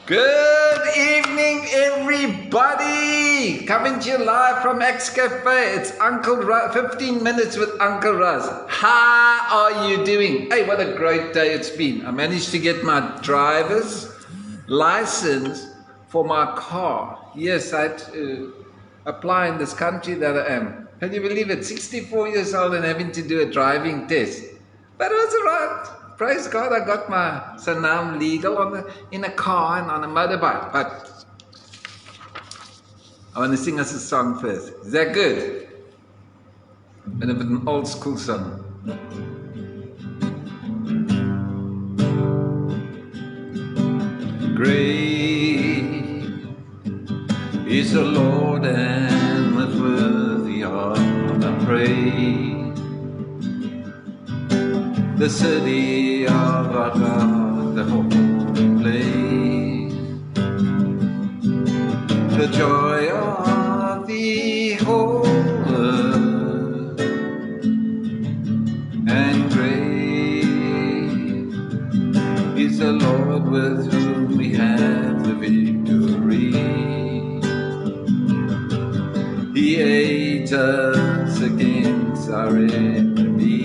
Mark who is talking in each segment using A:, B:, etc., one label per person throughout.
A: Good evening, everybody! Coming to you live from X Cafe. It's Uncle Russ, 15 minutes with Uncle Russ. How are you doing? Hey, what a great day it's been. I managed to get my driver's license for my car. Yes, I had to apply in this country that I am. Can you believe it? 64 years old and having to do a driving test. But it was alright. Praise God, I got so now I'm legal in a car and on a motorbike. But I want to sing us a song first. Is that good? Bit of an old school song. Great is the Lord and most worthy of our praise. The city of our God, the holy place, the joy of the whole earth, and great is the Lord with whom we have the victory. He aids us against our enemy.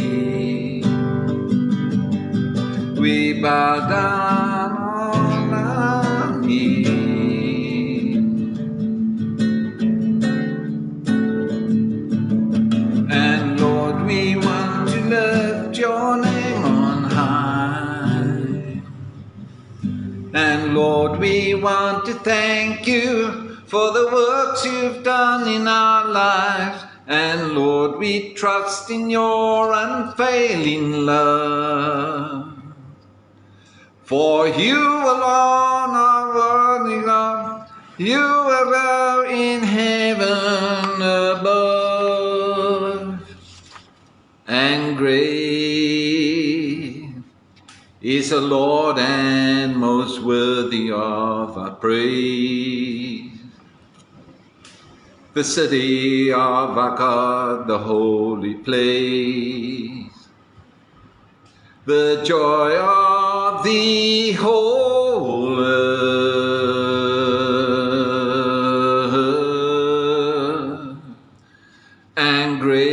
A: We bow down on our knees, and Lord, we want to lift your name on high. And Lord, we want to thank you for the works you've done in our lives. And Lord, we trust in your unfailing love. For you alone are worthy, Lord. You are in heaven above. And great is the Lord and most worthy of our praise. The city of our God, the holy place. The joy of the whole earth, and great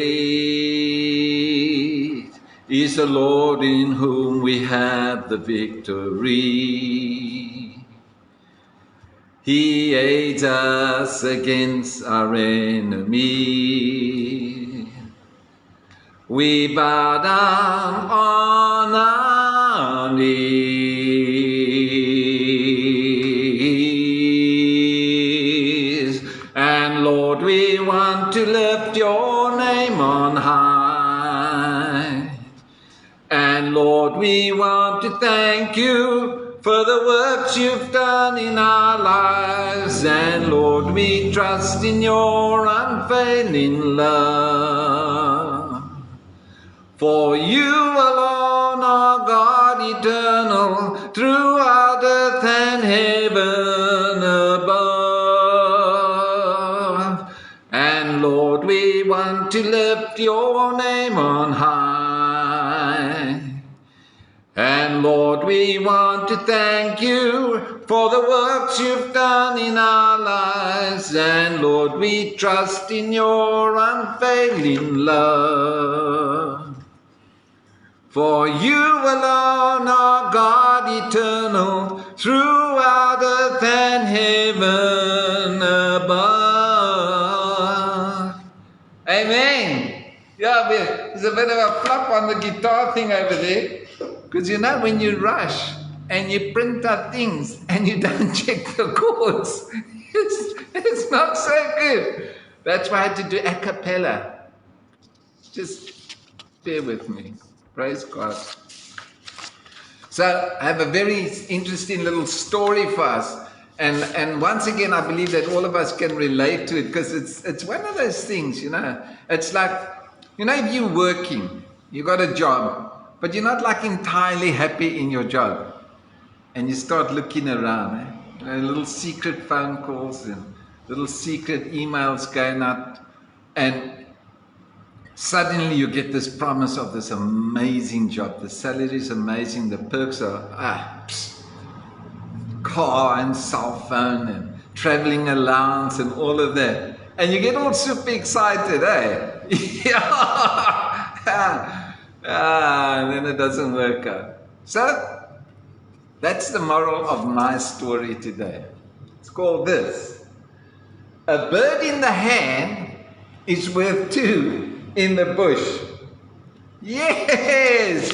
A: is the Lord in whom we have the victory. He aids us against our enemy. We bow down on our knees, and Lord, we want to lift your name on high. And Lord, we want to thank you for the works you've done in our lives. And Lord, we trust in your unfailing love. For you alone are God eternal, throughout earth and heaven above. And Lord, we want to lift your name on high. And Lord, we want to thank you for the works you've done in our lives. And Lord, we trust in your unfailing love. For you alone are God eternal, throughout earth and heaven above. Amen. Yeah, there's a bit of a flop on the guitar thing over there. Because you know, when you rush and you print out things and you don't check the chords, it's not so good. That's why I had to do a cappella. Just bear with me. Praise God. So I have a very interesting little story for us. And once again, I believe that all of us can relate to it, because it's one of those things, you know. It's like, you know, if you're working, you got a job, but you're not like entirely happy in your job. And you start looking around, you know, little secret phone calls and little secret emails going out. And suddenly you get this promise of this amazing job. The salary is amazing. The perks are, car and cell phone and traveling allowance and all of that. And you get all super excited, eh? Yeah. And then it doesn't work out. So, that's the moral of my story today. It's called this: a bird in the hand is worth two in the bush. Yes!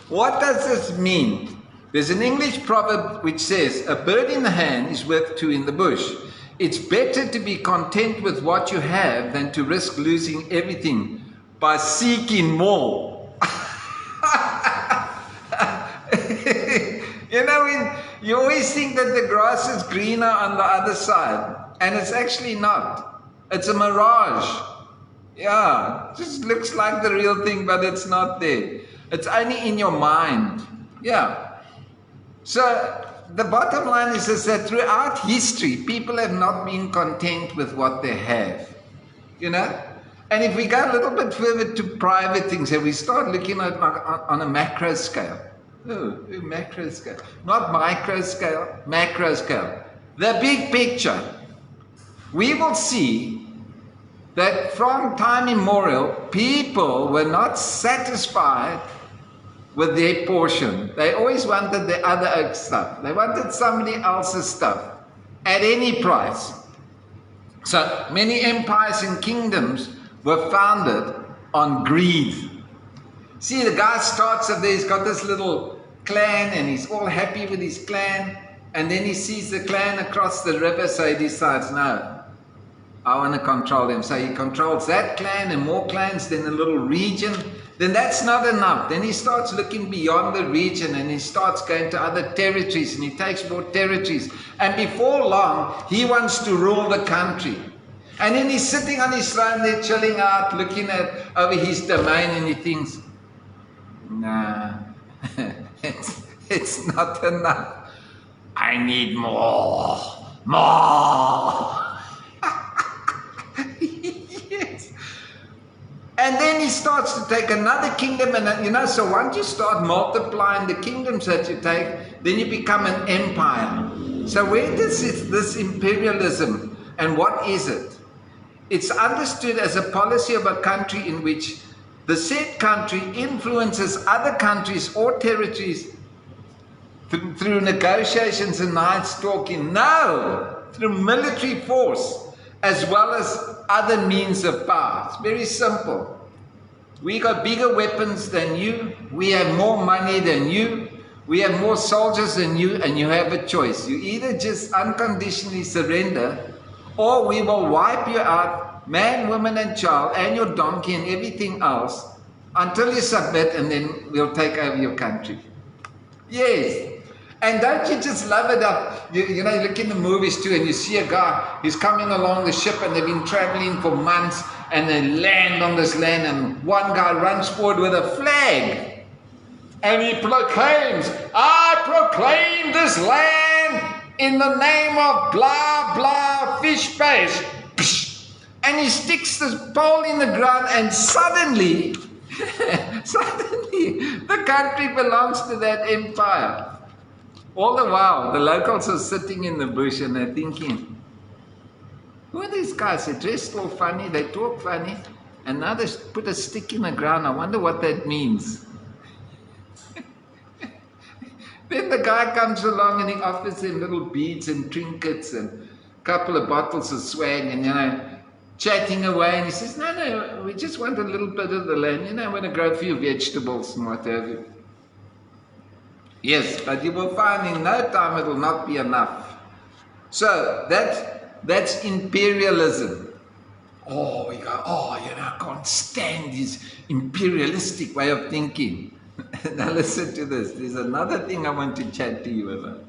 A: What does this mean? There's an English proverb which says, a bird in the hand is worth two in the bush. It's better to be content with what you have than to risk losing everything by seeking more. You know, you always think that the grass is greener on the other side, and it's actually not. It's a mirage. Yeah, it just looks like the real thing, but it's not there. It's only in your mind. Yeah. So the bottom line is that throughout history, people have not been content with what they have. You know? And if we go a little bit further to private things, and we start looking at on a macro scale. Oh, macro scale. Not micro scale, macro scale. The big picture. We will see that from time immemorial, people were not satisfied with their portion. They always wanted the other stuff. They wanted somebody else's stuff at any price. So many empires and kingdoms were founded on greed. See, the guy starts up there, he's got this little clan and he's all happy with his clan, and then he sees the clan across the river, so he decides, no, I want to control them. So he controls that clan and more clans, then a little region. Then that's not enough. Then he starts looking beyond the region and he starts going to other territories and he takes more territories. And before long, he wants to rule the country. And then he's sitting on his throne there, chilling out, looking at over his domain, and he thinks, nah, it's not enough. I need more. Yes. And then he starts to take another kingdom, and you know, so once you start multiplying the kingdoms that you take, then you become an empire. So where does this imperialism, and what is it? It's understood as a policy of a country in which the said country influences other countries or territories through negotiations and nice talking. No, through military force, as well as other means of power. It's very simple. We got bigger weapons than you. We have more money than you. We have more soldiers than you, and you have a choice. You either just unconditionally surrender, or we will wipe you out, man, woman, and child, and your donkey and everything else, until you submit, and then we'll take over your country. Yes. And don't you just love it up? You know, you look in the movies too, and you see a guy who's coming along the ship, and they've been traveling for months, and they land on this land, and one guy runs forward with a flag, and he proclaims, I proclaim this land in the name of blah, blah, fish face. And he sticks this pole in the ground, and suddenly, the country belongs to that empire. All the while, the locals are sitting in the bush and they're thinking, who are these guys? They dress all funny, they talk funny, and now they put a stick in the ground. I wonder what that means. Then the guy comes along and he offers them little beads and trinkets and a couple of bottles of swag, and, you know, chatting away. And he says, no, we just want a little bit of the land. You know, I want to grow a few vegetables and what have you. Yes, but you will find in no time it will not be enough. So that's imperialism. Oh, we go, you know, I can't stand this imperialistic way of thinking. Now listen to this. There's another thing I want to chat to you about.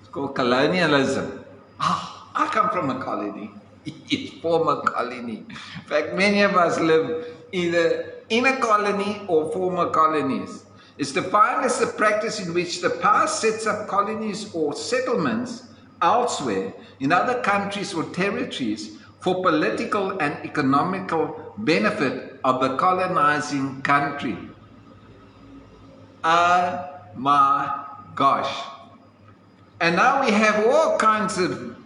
A: It's called colonialism. I come from a colony. It's former colony. In fact, many of us live either in a colony or former colonies. It's defined as the practice in which the past sets up colonies or settlements elsewhere in other countries or territories for political and economical benefit of the colonizing country. Oh my gosh. And now we have all kinds of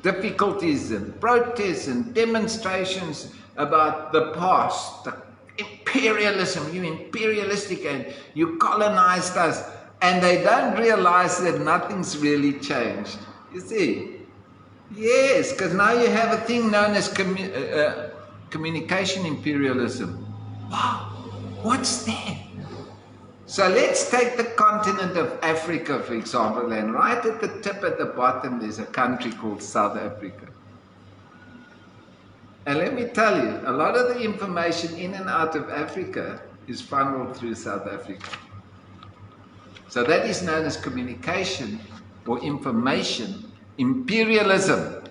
A: difficulties and protests and demonstrations about the past, the imperialism, you imperialistic and you colonized us. And they don't realize that nothing's really changed. You see? Yes, because now you have a thing known as communication imperialism. Wow, what's that? So let's take the continent of Africa, for example, and right at the tip at the bottom there's a country called South Africa. And let me tell you, a lot of the information in and out of Africa is funneled through South Africa. So that is known as communication or information imperialism.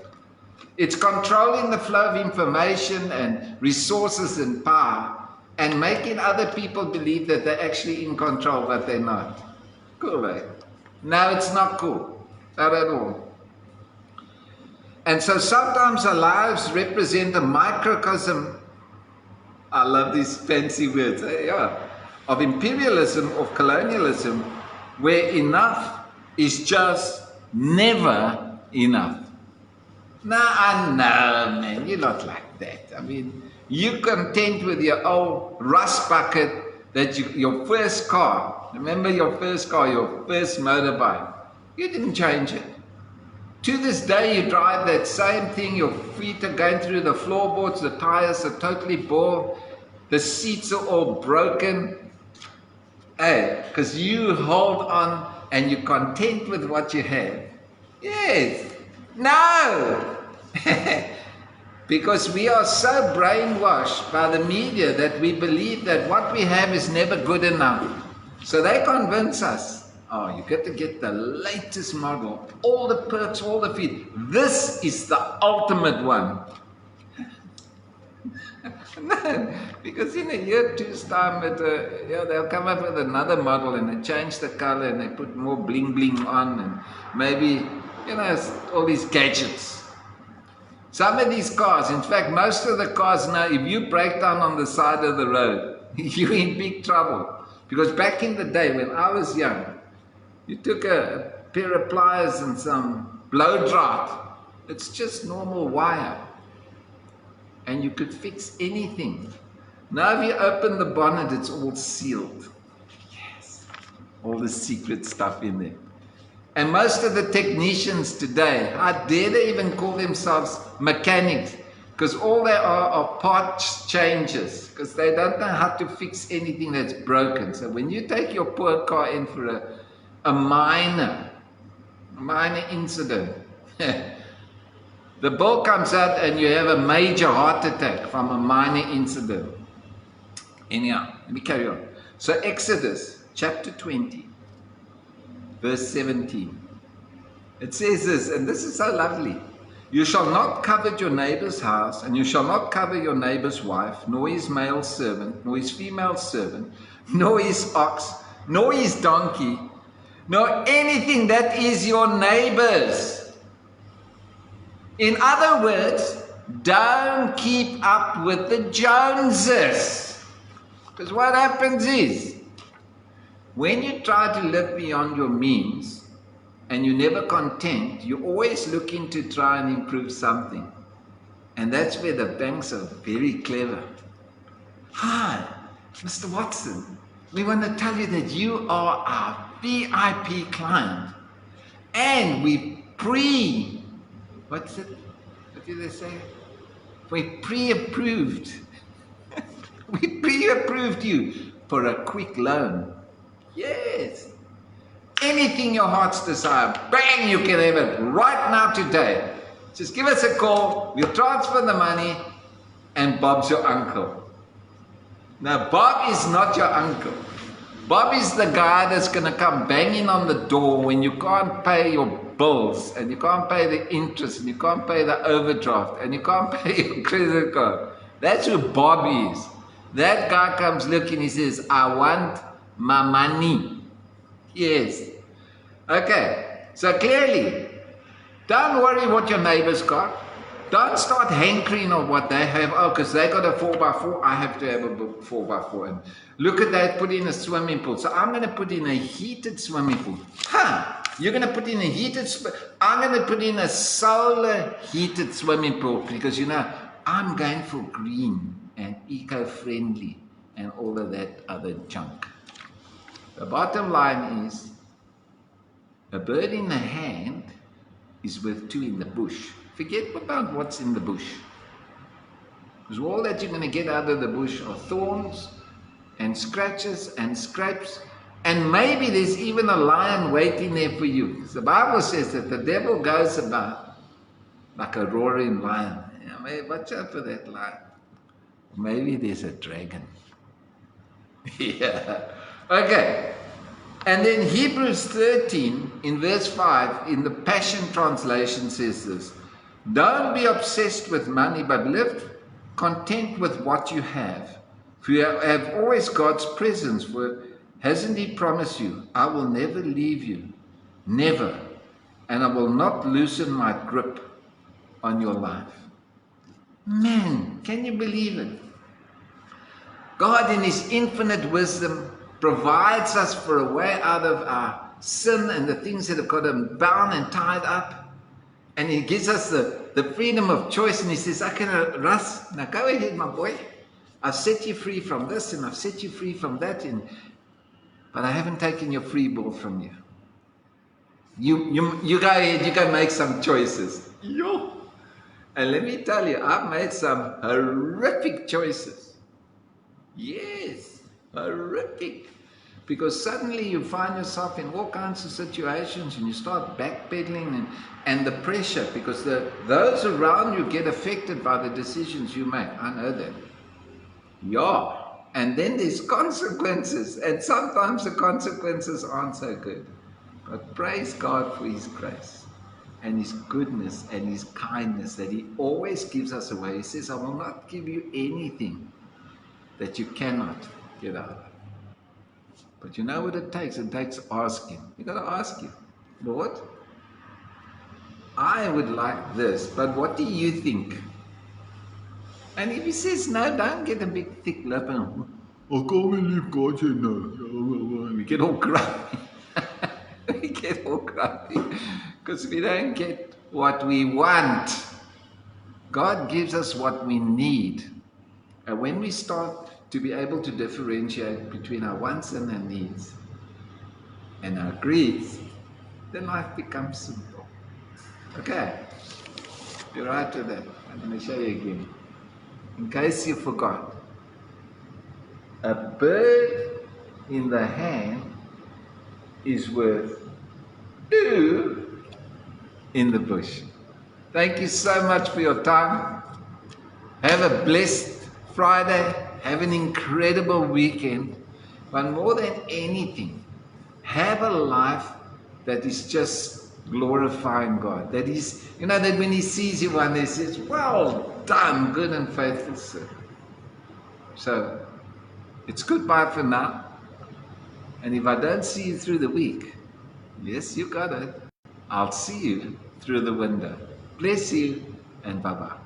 A: It's controlling the flow of information and resources and power and making other people believe that they're actually in control, but they're not. Cool, eh? No, it's not cool. Not at all. And so sometimes our lives represent a microcosm, I love these fancy words, yeah, of imperialism, of colonialism, where enough is just never enough. No, I know, man, you're not like that. I mean, you're content with your old rust bucket, that your first car, remember your first car, your first motorbike, you didn't change it. To this day, you drive that same thing, your feet are going through the floorboards, the tires are totally bald, the seats are all broken. Hey, because you hold on and you're content with what you have. Yes. No. Because we are so brainwashed by the media that we believe that what we have is never good enough. So they convince us, oh, you got to get the latest model, all the perks, all the features. This is the ultimate one. No, because in a year or two's time, they'll come up with another model and they change the color and they put more bling bling on and maybe, all these gadgets. Some of these cars, in fact, most of the cars now, if you break down on the side of the road, you're in big trouble. Because back in the day when I was young, you took a pair of pliers and some blow dart. It's just normal wire. And you could fix anything. Now if you open the bonnet, it's all sealed. Yes. All the secret stuff in there. And most of the technicians today, how dare they even call themselves mechanics? Because all they are parts changes. Because they don't know how to fix anything that's broken. So when you take your poor car in for a minor incident, the bill comes out and you have a major heart attack from a minor incident. Anyhow, let me carry on. So Exodus chapter 20, verse 17. It says this, and this is so lovely. You shall not covet your neighbor's house, and you shall not covet your neighbor's wife, nor his male servant, nor his female servant, nor his ox, nor his donkey, nor anything that is your neighbor's. In other words, don't keep up with the Joneses. Because what happens is, when you try to live beyond your means, and you're never content, you're always looking to try and improve something. And that's where the banks are very clever. Hi, Mr. Watson, we want to tell you that you are our VIP client. And we what do they say? We pre-approved. We pre-approved you for a quick loan. Yes. Anything your heart's desire, bang, you can have it right now today. Just give us a call, we'll transfer the money, and Bob's your uncle. Now, Bob is not your uncle. Bob is the guy that's going to come banging on the door when you can't pay your bills, and you can't pay the interest, and you can't pay the overdraft, and you can't pay your credit card. That's who Bob is. That guy comes looking, he says, I want my money. Yes. Okay. So clearly, don't worry what your neighbor's got. Don't start hankering on what they have. Oh, because they got a 4x4, I have to have a 4x4. And look at that, put in a swimming pool. So I'm going to put in a heated swimming pool. You're going to put in a heated, I'm going to put in a solar heated swimming pool because, I'm going for green and eco-friendly and all of that other junk. The bottom line is, a bird in the hand is worth two in the bush. Forget about what's in the bush. Because all that you're going to get out of the bush are thorns and scratches and scrapes. And maybe there's even a lion waiting there for you. The Bible says that the devil goes about like a roaring lion. Watch out for that lion. Maybe there's a dragon. Yeah. Okay. And then Hebrews 13 in verse 5 in the Passion Translation says this. Don't be obsessed with money, but live content with what you have. For you have always God's presence. For hasn't He promised you, I will never leave you, never, and I will not loosen my grip on your life. Man, can you believe it? God in His infinite wisdom provides us for a way out of our sin and the things that have got Him bound and tied up. And He gives us the freedom of choice. And He says, okay, Russ, now go ahead, my boy. I've set you free from this and I've set you free from that. But I haven't taken your free ball from you. You go ahead, you can make some choices. Yo. And let me tell you, I've made some horrific choices. Yes, horrific. Because suddenly you find yourself in all kinds of situations and you start backpedaling and the pressure, because those around you get affected by the decisions you make. I know that. Yeah. And then there's consequences, and sometimes the consequences aren't so good. But praise God for His grace and His goodness and His kindness that He always gives us away. He says, I will not give you anything that you cannot get out of. But you know what it takes? It takes asking. You've got to ask Him, Lord, I would like this, but what do you think? And if He says no, don't get a big thick lip and, I can't believe God said no. We get all grumpy. We get all grumpy because we don't get what we want. God gives us what we need. And when we start to be able to differentiate between our wants and our needs and our greeds, then life becomes simple. Okay, you're right with that. I'm going to show you again. In case you forgot, a bird in the hand is worth two in the bush. Thank you so much for your time. Have a blessed Friday. Have an incredible weekend. But more than anything, have a life that is just glorifying God. That is, that when He sees you one day, He says, well done, good and faithful servant. So, it's goodbye for now. And if I don't see you through the week, yes, you got it, I'll see you through the window. Bless you and bye-bye.